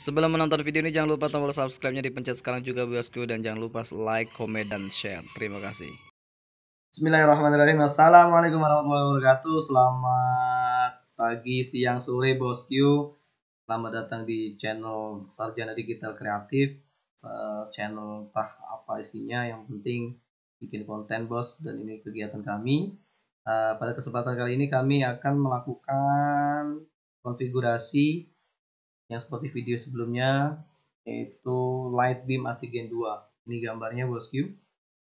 Sebelum menonton video ini jangan lupa tombol subscribe-nya dipencet sekarang juga bosku, dan jangan lupa like, komen, dan share. Terima kasih. Bismillahirrahmanirrahim. Assalamualaikum warahmatullahi wabarakatuh. Selamat pagi, siang, sore bosku. Selamat datang di channel Sarjana Digital Kreatif. Channel entah apa isinya, yang penting bikin konten bos. Dan ini kegiatan kami. Pada kesempatan kali ini kami akan melakukan konfigurasi yang seperti video sebelumnya, yaitu Lightbeam AC Gen 2. Ini gambarnya bosku.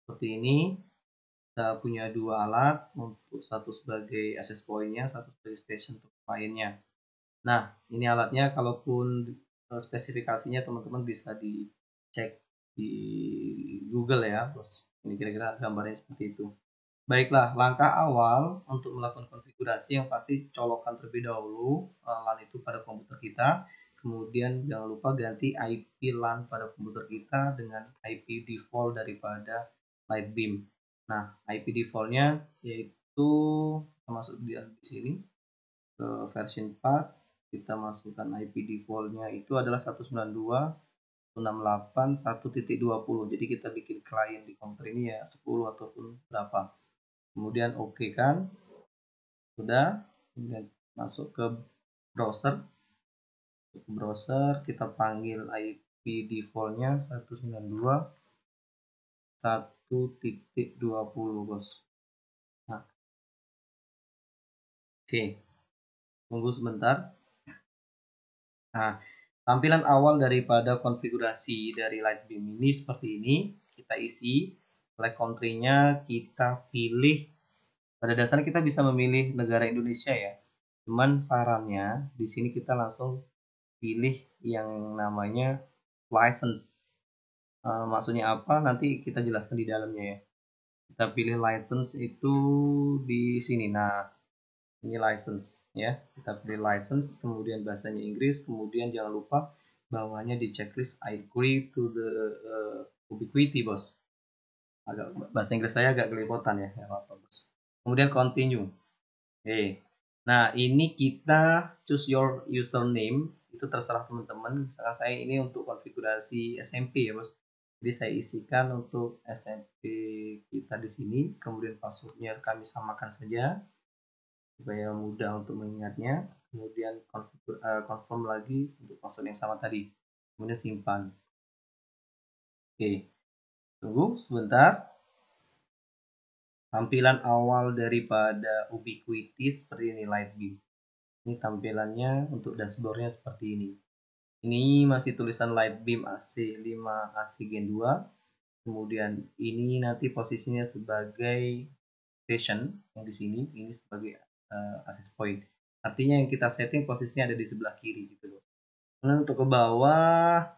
Seperti ini. Kita punya dua alat, untuk satu sebagai access point-nya, satu sebagai station lainnya. Nah, ini alatnya, kalaupun spesifikasinya teman-teman bisa dicek di Google ya, bos. Ini kira-kira gambarnya seperti itu. Baiklah, langkah awal untuk melakukan konfigurasi yang pasti colokkan terlebih dahulu LAN itu pada komputer kita. Kemudian jangan lupa ganti IP LAN pada komputer kita dengan IP default daripada Lightbeam. Nah, IP defaultnya yaitu kita masuk di sini ke version 4, kita masukkan IP defaultnya itu adalah 192.168.1.20. Jadi kita bikin klien di komputer ini ya 10 ataupun berapa. Kemudian oke kan, sudah. Kemudian masuk ke browser. Kita panggil IP defaultnya 192.1.20 bos. Nah, oke, tunggu sebentar. Nah, tampilan awal daripada konfigurasi dari Lightbeam ini seperti ini. Kita isi select country-nya, kita pilih. Pada dasarnya kita bisa memilih negara Indonesia ya. Cuman sarannya di sini kita langsung pilih yang namanya license. Maksudnya apa? Nanti kita jelaskan di dalamnya ya. Kita pilih license itu di sini. Nah, ini license ya, kita pilih license, kemudian bahasanya Inggris, kemudian jangan lupa bawahnya di checklist I agree to the ubiquity bos. Agak bahasa Inggris saya agak kelepotan ya, apa bos. Kemudian continue. Oke. Nah, ini kita choose your username, itu terserah teman-teman. Misalkan saya ini untuk konfigurasi SMP ya bos. Jadi saya isikan untuk SMP kita di sini, kemudian passwordnya kami samakan saja supaya mudah untuk mengingatnya. Kemudian confirm lagi untuk password yang sama tadi, kemudian simpan. Oke, tunggu sebentar. Tampilan awal daripada Ubiquity seperti ini Lightbeam. Ini tampilannya untuk dashboardnya seperti ini. Ini masih tulisan Lightbeam AC5 AC Gen 2. Kemudian ini nanti posisinya sebagai station yang di sini, ini sebagai access point. Artinya yang kita setting posisinya ada di sebelah kiri gitu loh. Kemudian untuk ke bawah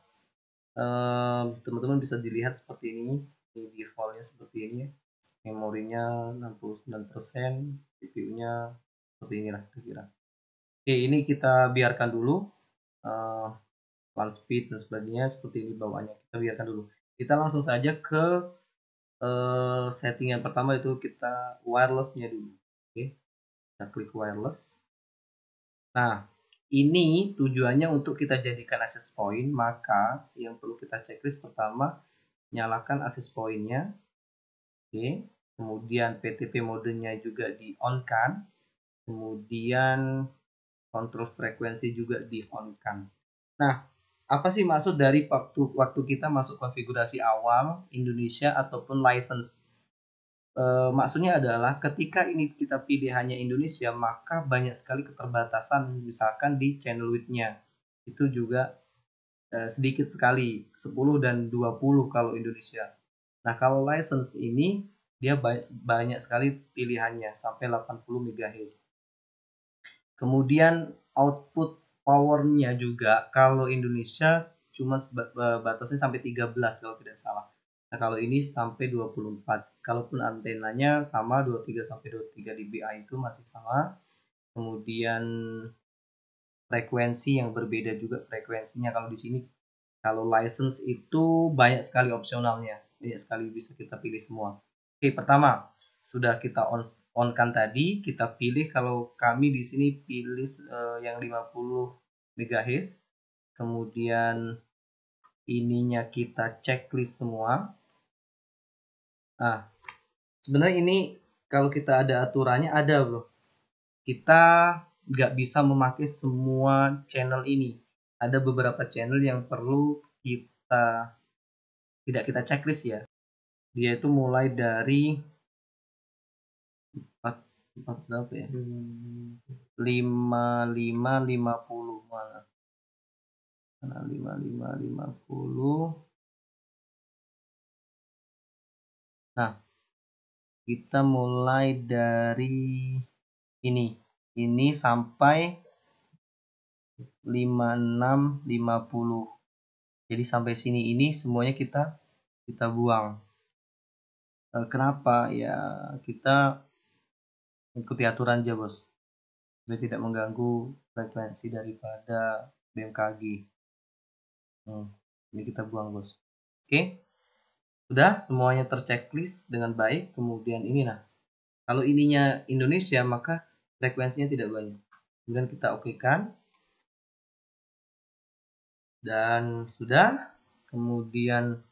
teman-teman bisa dilihat seperti ini defaultnya seperti ini ya. Memorinya 69%, CPU-nya seperti inilah kira-kira. Oke, ini kita biarkan dulu LAN speed dan sebagainya seperti ini bawahnya, kita biarkan dulu. Kita langsung saja ke settingan pertama, itu kita wirelessnya dulu. Oke, kita klik wireless. Nah, ini tujuannya untuk kita jadikan access point, maka yang perlu kita checklist pertama, nyalakan access point-nya. Oke, kemudian PTP modenya juga di on kan, kemudian kontrol frekuensi juga di on kan. Nah, apa sih maksud dari waktu kita masuk konfigurasi awal Indonesia ataupun license? Maksudnya adalah ketika ini kita pilih hanya Indonesia, maka banyak sekali keterbatasan, misalkan di channel width-nya itu juga sedikit sekali, 10 dan 20 kalau Indonesia. Nah, kalau license ini dia banyak sekali pilihannya sampai 80 MHz. Kemudian output powernya juga kalau Indonesia cuma batasnya sampai 13 kalau tidak salah. Nah, kalau ini sampai 24. Kalaupun antenanya sama 23 sampai 23 dBi itu masih sama. Kemudian frekuensi yang berbeda juga frekuensinya kalau di sini. Kalau license itu banyak sekali opsionalnya. Banyak sekali bisa kita pilih semua. Oke, pertama sudah kita on kan tadi, kita pilih, kalau kami di sini pilih yang 50 MHz. kemudian ininya kita checklist semua. Nah, sebenarnya ini kalau kita ada aturannya ada bro. Kita nggak bisa memakai semua channel ini. Ada beberapa channel yang perlu kita tidak kita checklist ya. Dia itu mulai dari 4 berapa ya? 50 mana? 50. Nah, kita mulai dari ini sampai 5650. Jadi sampai sini ini semuanya kita buang. Kenapa? Ya kita ikuti aturan aja bos, biar tidak mengganggu frekuensi daripada BMKG. Ini kita buang bos. Oke, sudah semuanya terchecklist dengan baik. Kemudian ini nah, kalau ininya Indonesia maka frekuensinya tidak banyak. Kemudian kita okekan dan sudah. Kemudian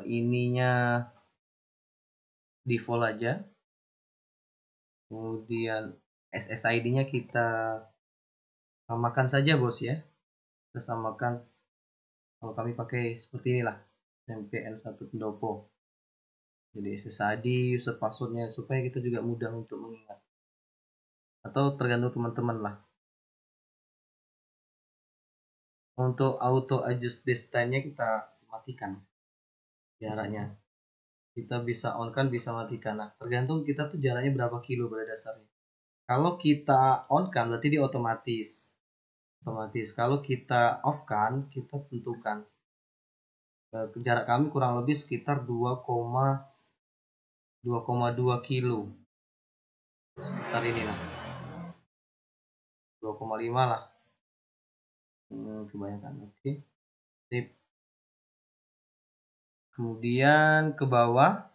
ininya default aja. Kemudian SSID-nya kita samakan saja bos ya. Kita samakan, kalau kami pakai seperti inilah, MPN1 pendopo. Jadi SSID, user passwordnya, supaya kita juga mudah untuk mengingat. Atau tergantung teman-teman lah. Untuk auto adjust distance-nya kita matikan jaraknya. Kita bisa on kan, bisa matikan. Nah, tergantung kita tuh jaraknya berapa kilo pada dasarnya. Kalau kita on kan berarti dia otomatis. Kalau kita off kan, kita tentukan. Jarak kami kurang lebih sekitar 2,2 kilo. Sekitar ini lah. 2,5 lah. Kebanyakan. Oke. Sip. Kemudian ke bawah.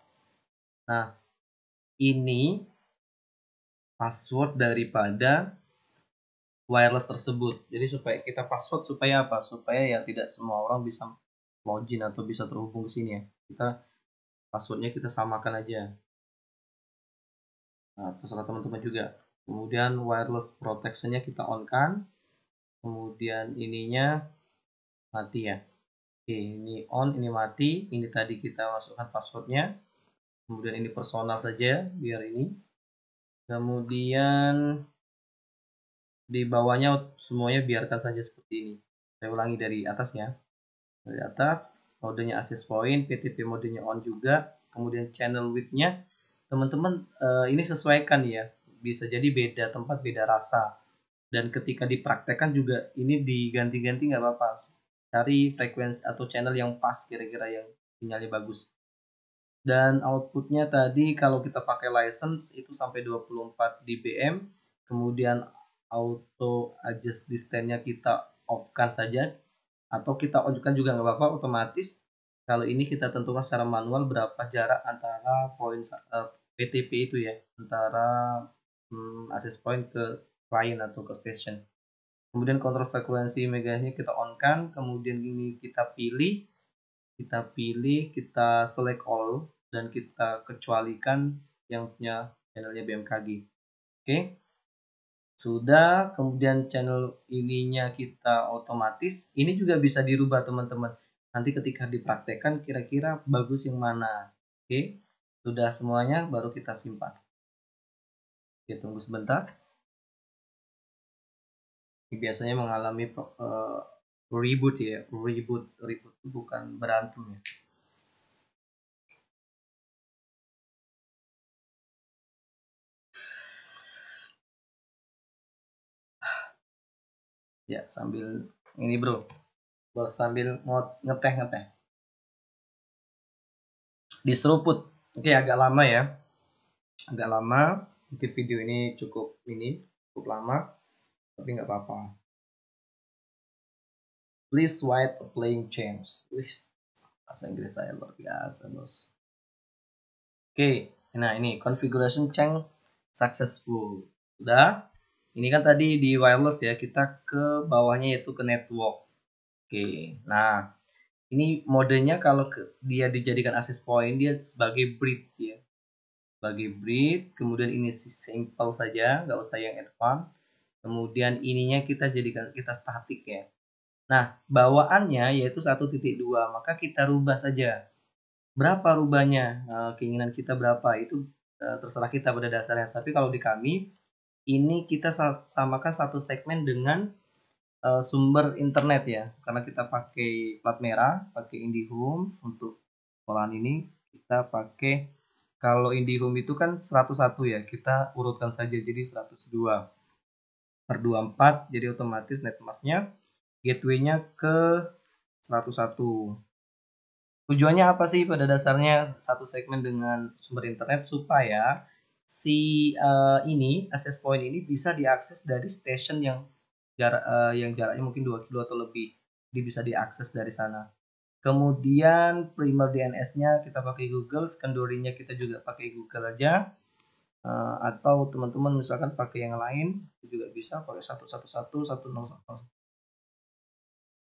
Nah, ini password daripada wireless tersebut. Jadi supaya kita password supaya apa? Supaya ya tidak semua orang bisa login atau bisa terhubung ke sini ya. Kita passwordnya kita samakan aja. Nah, terserah teman-teman juga. Kemudian wireless protection-nya kita on kan. Kemudian ininya mati ya. Oke, ini on, ini mati. Ini tadi kita masukkan passwordnya. Kemudian ini personal saja biar ini. Kemudian di bawahnya semuanya biarkan saja seperti ini. Saya ulangi dari atas ya. Dari atas, modenya access point, PTP modenya on juga. Kemudian channel width-nya teman-teman ini sesuaikan ya. Bisa jadi beda tempat, beda rasa. Dan ketika dipraktekkan juga ini diganti-ganti nggak apa-apa. Cari frekuensi atau channel yang pas kira-kira yang sinyalnya bagus. Dan outputnya tadi kalau kita pakai license itu sampai 24 dBm. Kemudian auto adjust distance-nya kita off-kan saja. Atau kita on-kan juga nggak apa-apa, otomatis. Kalau ini kita tentukan secara manual berapa jarak antara poin PTP itu ya. Antara access point ke client atau ke station. Kemudian kontrol frekuensi megahnya kita on-kan, kemudian ini kita pilih, kita select all dan kita kecualikan yang punya channelnya BMKG. Oke. Sudah, kemudian channel ininya kita otomatis. Ini juga bisa dirubah teman-teman. Nanti ketika dipraktekkan kira-kira bagus yang mana. Oke. Sudah semuanya baru kita simpan. Oke, tunggu sebentar. Biasanya mengalami reboot ya, reboot bukan berantem ya. Ya sambil ini bro, sambil ngeteh diseruput. Oke, agak lama ya, mungkin video ini cukup lama, tapi nggak apa-apa. Please write a playing change. Bahasa Inggris saya luar biasa bos. Oke, nah ini configuration change successful. Sudah. ini kan tadi di wireless ya, kita ke bawahnya yaitu ke network. Oke, nah ini modenya kalau dia dijadikan access point, dia sebagai bridge ya, sebagai bridge. Kemudian ini simple saja, nggak usah yang advance. Kemudian ininya kita jadikan kita statik ya. Nah, bawaannya yaitu 1.2, maka kita rubah saja. Berapa rubahnya? Keinginan kita berapa? Itu terserah kita pada dasarnya. Tapi kalau di kami, ini kita samakan satu segmen dengan sumber internet ya. Karena kita pakai plat merah, pakai IndiHome untuk olahan ini. Kita pakai, kalau IndiHome itu kan 101 ya, kita urutkan saja jadi 102/24, jadi otomatis netmasknya gateway-nya ke 101. Tujuannya apa sih pada dasarnya satu segmen dengan sumber internet, supaya si ini access point ini bisa diakses dari station yang jaraknya mungkin 2 kilo atau lebih. Dia bisa diakses dari sana. Kemudian primer DNS-nya kita pakai Google, secondary-nya kita juga pakai Google aja. Atau teman-teman misalkan pakai yang lain itu juga bisa, pakai 111.1.0.1.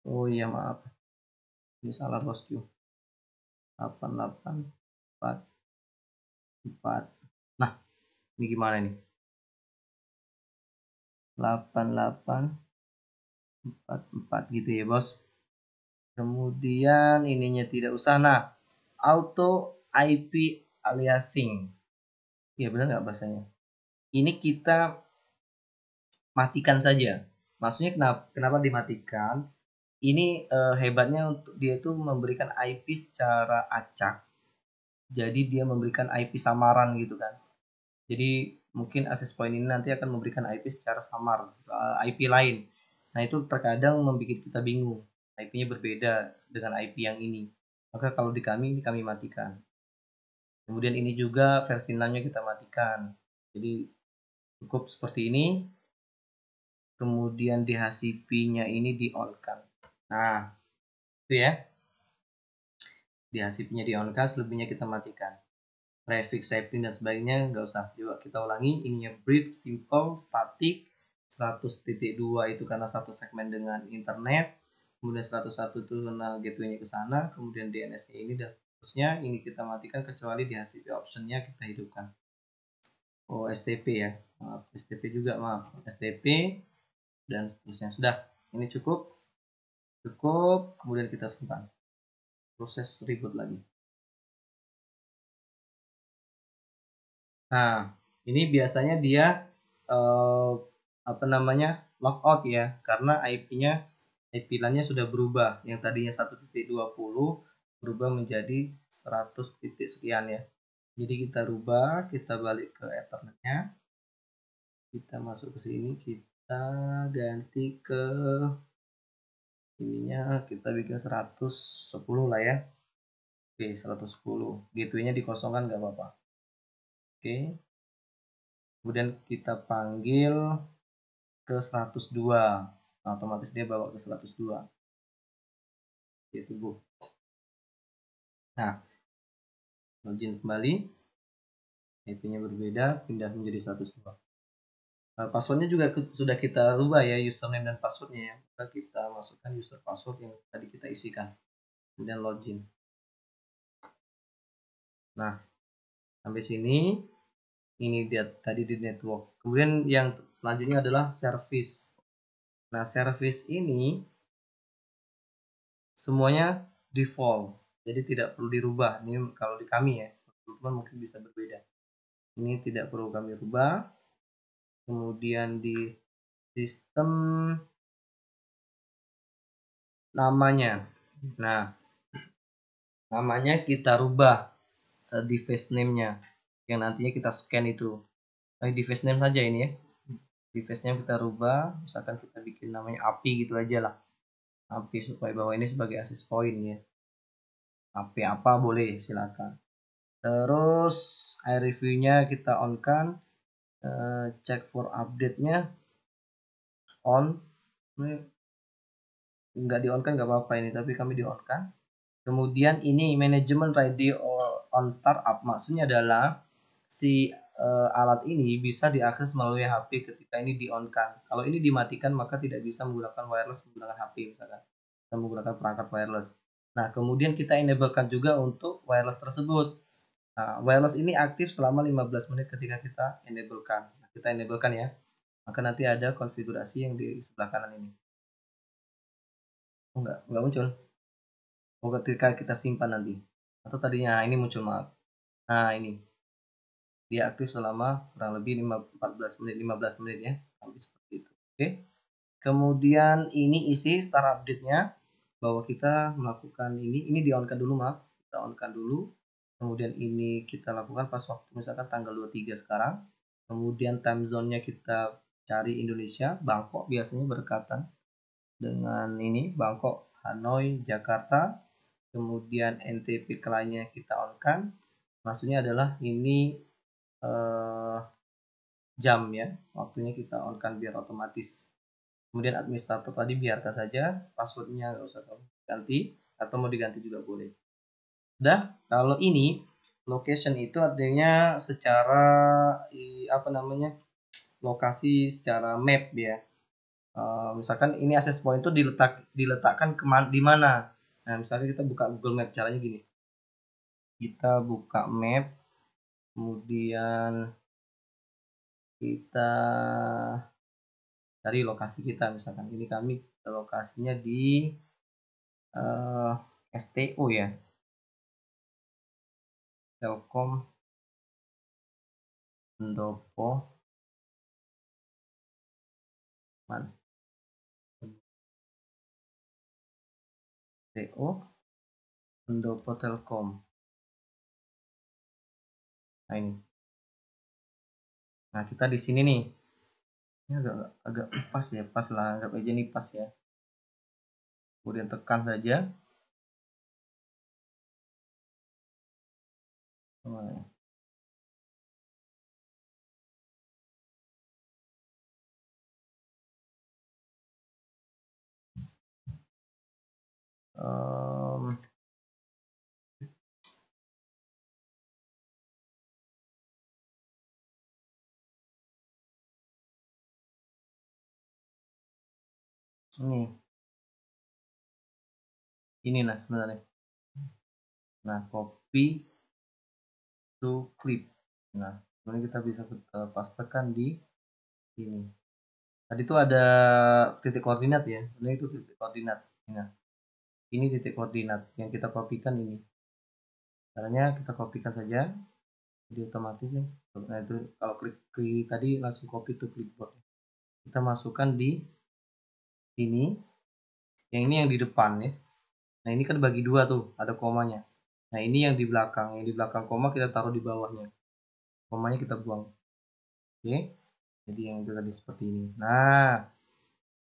Oh iya maaf, ini salah bosku. 8844. Nah, ini gimana nih? 8844 gitu ya, Bos. Kemudian ininya tidak usah. Nah, auto IP aliasing. Ya benar nggak bahasanya? Ini kita matikan saja. Maksudnya kenapa dimatikan? Ini hebatnya untuk dia itu memberikan IP secara acak. Jadi dia memberikan IP samaran gitu kan. Jadi mungkin access point ini nanti akan memberikan IP secara samar, IP lain. Nah itu terkadang membuat kita bingung, IP-nya berbeda dengan IP yang ini. Maka kalau di kami, ini kami matikan. Kemudian ini juga versi 6-nya kita matikan. Jadi cukup seperti ini. Kemudian DHCP-nya ini di-on-kan. Nah, itu ya. DHCP-nya di-on-kan, selebihnya kita matikan. Traffic, setting, dan sebagainya nggak usah. Coba kita ulangi. Ininya brief, simple, static. 100.2 itu karena satu segmen dengan internet. Kemudian 101 itu karena gateway-nya ke sana. Kemudian DNS-nya ini dan seterusnya. Ini kita matikan kecuali di HCP option-nya kita hidupkan. Oh, STP ya. Maaf, STP juga, maaf. STP dan seterusnya. Sudah. Ini cukup. Cukup. Kemudian kita simpan. Proses reboot lagi. Nah, ini biasanya dia logout ya, karena IP LAN-nya sudah berubah. Yang tadinya 1.20 berubah menjadi 100 titik sekian ya. Jadi kita rubah, kita balik ke Ethernet-nya. Kita masuk ke sini, kita ganti ke ininya, kita bikin 110 lah ya. Oke, 110. Gateway-nya dikosongkan nggak apa-apa. Oke. Kemudian kita panggil ke 102. Nah, otomatis dia bawa ke 102. Yaitu Bu. Nah, login kembali. IP-nya berbeda, pindah menjadi 102. Nah, passwordnya juga sudah kita rubah ya, username dan passwordnya ya. Kita masukkan user password yang tadi kita isikan. Kemudian login. Nah, sampai sini ini dia tadi di network. Kemudian yang selanjutnya adalah service. Nah, service ini semuanya default, jadi tidak perlu dirubah. Ini kalau di kami ya, teman-teman mungkin bisa berbeda. Ini tidak perlu kami rubah. Kemudian di sistem namanya, nah namanya kita rubah device name-nya yang nantinya kita scan itu. Device name saja ini ya, device name kita rubah, misalkan kita bikin namanya API gitu aja lah, API, supaya bahwa ini sebagai access point ya. API apa boleh, silakan. Terus iReview-nya kita on kan, check for update-nya on. Nggak di on kan nggak apa-apa ini, tapi kami di on kan. Kemudian ini management ready or on startup, maksudnya adalah si alat ini bisa diakses melalui HP ketika ini di-on-kan. Kalau ini dimatikan maka tidak bisa menggunakan wireless menggunakan HP misalkan. Kita menggunakan perangkat wireless. Nah, kemudian kita enablekan juga untuk wireless tersebut. Nah, wireless ini aktif selama 15 menit ketika kita enablekan. Nah, kita enablekan ya. Maka nanti ada konfigurasi yang di sebelah kanan ini. Oh, enggak muncul. Oh, ketika kita simpan nanti. Atau tadinya ini muncul, maaf. Nah, ini. Dia aktif selama kurang lebih 15 menit ya. Seperti itu. Oke. Kemudian ini isi start update-nya bahwa kita melakukan ini di-on-kan dulu, maaf. Kita on-kan dulu. Kemudian ini kita lakukan pas waktu misalkan tanggal 23 sekarang. Kemudian time zone-nya kita cari Indonesia, Bangkok biasanya berdekatan dengan ini, Bangkok, Hanoi, Jakarta. Kemudian NTP client-nya kita on-kan. Maksudnya adalah ini jam ya, waktunya kita on-kan biar otomatis. Kemudian administrator tadi biarkan saja, passwordnya nggak usah ganti, atau mau diganti juga boleh. Udah, kalau ini location itu artinya secara apa namanya, lokasi secara map ya. Misalkan ini access point itu diletakkan di mana. Nah, misalnya kita buka Google Map, caranya gini. Kita buka map, kemudian kita cari lokasi kita, misalkan ini kami lokasinya di STO ya, Telkom Pendopo mana STO Pendopo Telkom. Nah ini, nah kita di sini nih, ini agak pas ya, pas lah, anggap aja ini pas ya. Kemudian tekan saja. Ini nah sebenarnya. Nah, copy to clip. Nah, kemudian kita bisa pastekan di sini. Tadi itu ada titik koordinat ya. Ini itu titik koordinat. Nah, ini titik koordinat yang kita kopikan ini. Caranya kita kopikan saja. Jadi otomatis ya. Nah, itu kalau klik tadi langsung copy to clipboard. Kita masukkan di sini. Yang ini yang di depan ya. Nah, ini kan bagi dua tuh, ada komanya. Nah, ini yang di belakang. Yang di belakang koma kita taruh di bawahnya. Komanya kita buang. Oke. Jadi yang itu tadi seperti ini. Nah,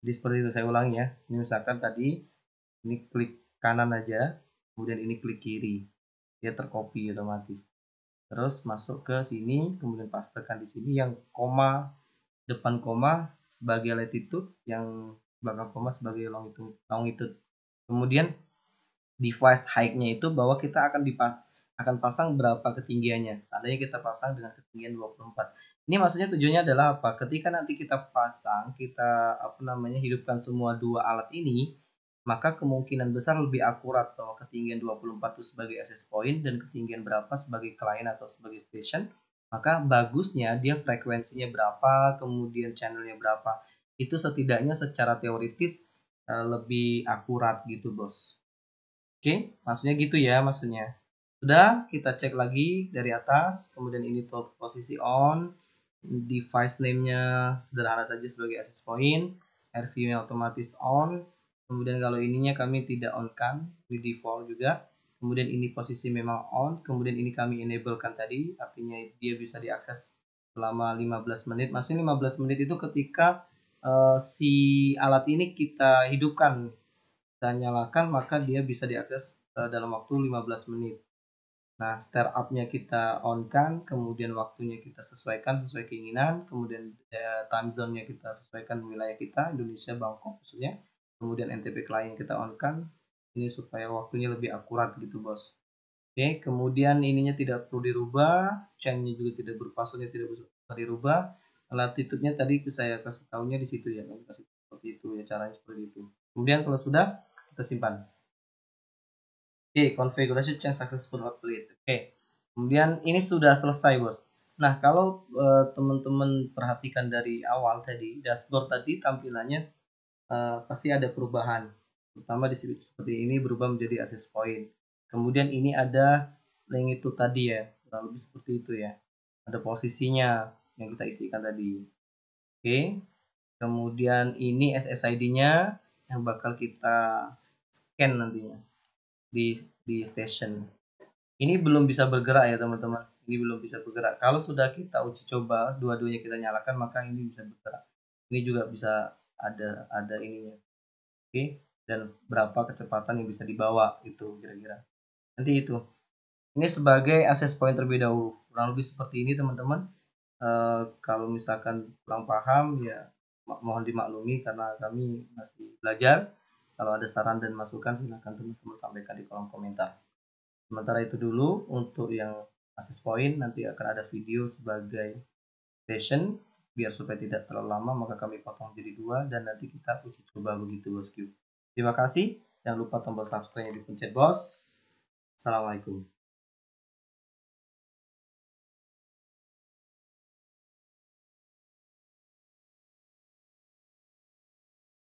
jadi seperti itu, saya ulangi ya. Ini misalkan tadi ini klik kanan aja, kemudian ini klik kiri. Dia tercopy otomatis. Terus masuk ke sini, kemudian pastekan di sini yang koma, depan koma sebagai latitude, yang belakang koma sebagai longitude. Kemudian device height-nya itu bahwa kita akan pasang berapa ketinggiannya. Seandainya kita pasang dengan ketinggian 24. Ini maksudnya tujuannya adalah apa? Ketika nanti kita pasang, kita hidupkan semua dua alat ini, maka kemungkinan besar lebih akurat bahwa ketinggian 24 itu sebagai access point dan ketinggian berapa sebagai client atau sebagai station. Maka bagusnya dia frekuensinya berapa, kemudian channelnya berapa. Itu setidaknya secara teoritis lebih akurat gitu, Bos. Oke, maksudnya gitu ya, maksudnya. Sudah, kita cek lagi dari atas, kemudian ini top posisi on, device name-nya sederhana saja sebagai access point, RV-nya otomatis on, kemudian kalau ininya kami tidak on-kan, di default juga, kemudian ini posisi memang on, kemudian ini kami enable-kan tadi, artinya dia bisa diakses selama 15 menit. Maksudnya 15 menit itu ketika si alat ini kita hidupkan, kita nyalakan, maka dia bisa diakses dalam waktu 15 menit. Nah, startup-nya kita on-kan, kemudian waktunya kita sesuaikan sesuai keinginan, kemudian time zone-nya kita sesuaikan wilayah kita, Indonesia, Bangkok maksudnya. Kemudian NTP client kita on-kan, ini supaya waktunya lebih akurat gitu, Bos. Oke, kemudian ininya tidak perlu dirubah, chainnya juga tidak passwordnya tidak bisa dirubah. Latitude-nya tadi saya kasih tahunya di situ ya, kasih seperti itu ya, caranya seperti itu. Kemudian kalau sudah, kita simpan. Oke, konfigurasi change successful upgrade. Oke, kemudian ini sudah selesai bos. Nah, kalau teman-teman perhatikan dari awal tadi, dashboard tadi tampilannya pasti ada perubahan. Pertama di sini seperti ini berubah menjadi access point. Kemudian ini ada link itu tadi ya, kurang lebih seperti itu ya. Ada posisinya yang kita isikan tadi. Oke. Kemudian ini SSID-nya yang bakal kita scan nantinya di station. Ini belum bisa bergerak ya teman-teman. Ini belum bisa bergerak. Kalau sudah kita uji coba, dua-duanya kita nyalakan, maka ini bisa bergerak. Ini juga bisa ada ininya. Oke, dan berapa kecepatan yang bisa dibawa itu kira-kira. Nanti itu. Ini sebagai access point terlebih dahulu. Kurang lebih seperti ini teman-teman. Kalau misalkan kurang paham ya mohon dimaklumi karena kami masih belajar. Kalau ada saran dan masukan silahkan teman-teman sampaikan di kolom komentar. Sementara itu dulu untuk yang access point, nanti akan ada video sebagai session biar supaya tidak terlalu lama, maka kami potong jadi 2 dan nanti kita uji coba begitu bosku. Terima kasih, jangan lupa tombol subscribe-nya dipencet bos. Assalamualaikum.